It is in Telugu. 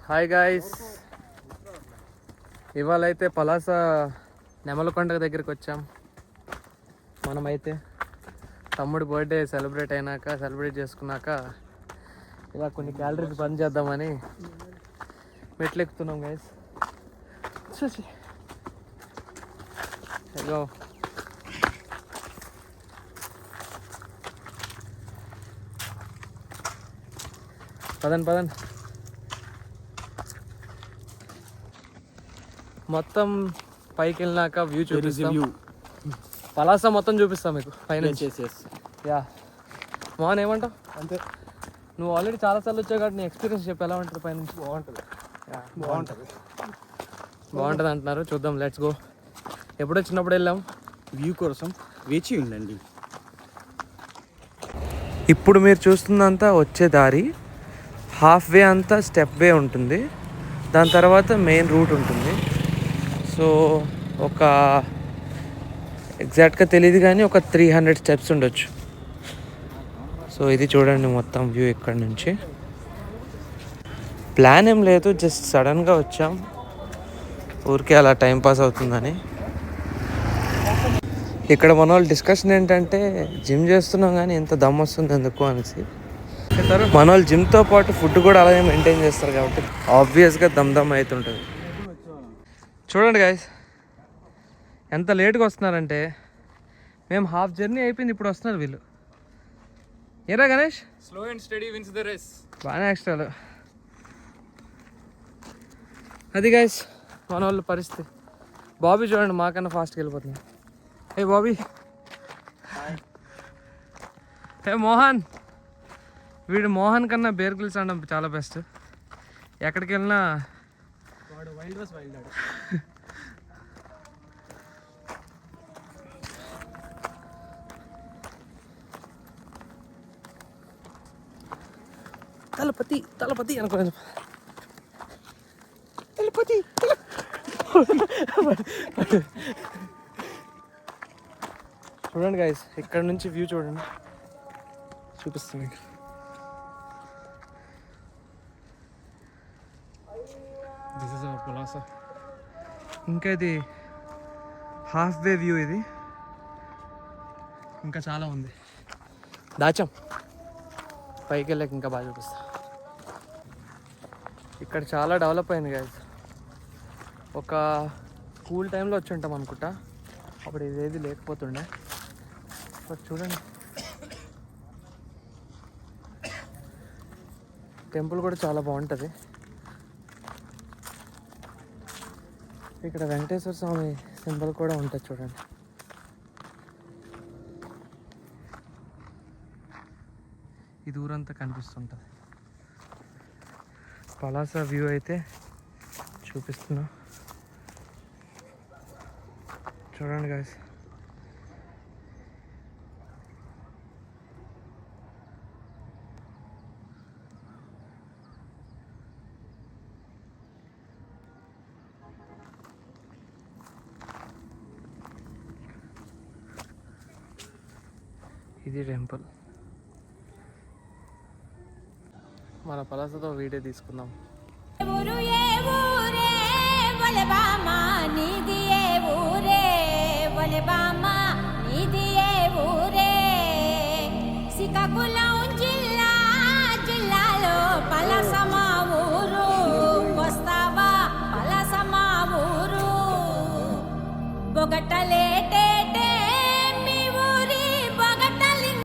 హాయ్ గాయ్స్, ఇవాళ అయితే పలాస నెమలకొండ దగ్గరికి వచ్చాం. మనమైతే తమ్ముడి బర్త్డే సెలబ్రేట్ చేసుకున్నాక ఇలా కొన్ని క్యాలరీస్ బంద్ చేద్దామని మెట్లు ఎక్కుతున్నాం గైస్. హలో పదండి మొత్తం పైకి వెళ్ళినాక వ్యూ చూపిస్తాం. పలాస మొత్తం చూపిస్తాం మీకు పైన. యా మోహన్ ఏమంటావు? అంతే, నువ్వు ఆల్రెడీ చాలాసార్లు వచ్చావు కాబట్టి నీ ఎక్స్పీరియన్స్ చెప్పి ఎలా ఉంటుంది పైనుంచి? బాగుంటుంది అంటున్నారు. చూద్దాం, లెట్స్ గో. ఎప్పుడో చిన్నప్పుడు వెళ్ళాం, వ్యూ కోసం వేచి ఉండండి. ఇప్పుడు మీరు చూస్తుందంతా వచ్చే దారి. హాఫ్ వే అంతా స్టెప్ వే ఉంటుంది, దాని తర్వాత మెయిన్ రూట్ ఉంటుంది. సో ఒక ఎగ్జాక్ట్గా తెలియదు కానీ ఒక 300 స్టెప్స్ ఉండొచ్చు. సో ఇది చూడండి మొత్తం వ్యూ ఇక్కడ నుంచి. ప్లాన్ ఏం లేదు, జస్ట్ సడన్గా వచ్చాం, ఊరికే అలా టైం పాస్ అవుతుందని. ఇక్కడ మన వాళ్ళు డిస్కషన్ ఏంటంటే జిమ్ చేస్తున్నాం కానీ ఎంత దమ్ వస్తుంది ఎందుకు అనేసి. మన వాళ్ళు జిమ్తో పాటు ఫుడ్ కూడా అలాగే మెయింటైన్ చేస్తారు కాబట్టి ఆబ్వియస్గా దమ్ అవుతుంటుంది. చూడండి గాయస్, ఎంత లేట్గా వస్తున్నారంటే, మేము హాఫ్ జర్నీ అయిపోయింది, ఇప్పుడు వస్తున్నారు వీళ్ళు. ఏరా Ganesh? Slow and study wins the race. బాగానే ఎక్స్ట్రాలు. అది గాయస్ మన వాళ్ళ పరిస్థితి. బాబీ చూడండి మాకన్నా ఫాస్ట్గా వెళ్ళిపోతుంది. ఏ బాబీ, ఏ మోహన్. వీడు మోహన్ కన్నా బేర్ గ్రిల్స్ అనడం చాలా బెస్ట్. ఎక్కడికి వెళ్ళినా వాడు వైల్డ్ వాస్ వైల్డ్ ఆడు. తలపతి అనుకోలేదు. తలపతి చూడండి గైస్, ఇక్కడ నుంచి వ్యూ చూడండి, చూపిస్తాను మీకు. This is our Palasa. ఇంకా ఇది హాఫ్ వే వ్యూ, ఇది ఇంకా చాలా ఉంది. దాచాం పైకి వెళ్ళాక ఇంకా బాగా చూపిస్తా. ఇక్కడ చాలా డెవలప్ అయింది గైస్. ఒక స్కూల్ టైంలో వచ్చి ఉంటాం అనుకుంటా, అప్పుడు ఇదేది లేకపోతుండే. బట్ చూడండి, టెంపుల్ కూడా చాలా బాగుంటుంది. ఇక్కడ వెంకటేశ్వర స్వామి సింబల్ కూడా ఉంటుంది చూడండి. ఈ దూరంతా కనిపిస్తుంటుంది. పలాస వ్యూ అయితే చూపిస్తున్నా, చూడండి గాయస్. ఇది టెంపుల్. మన పలాసతో వీడియో తీసుకుందాం. శ్రీకాకుళం జిల్లాలో పలాస మా ఊరు, వస్తావా పలాస మా ఊరు. బొగట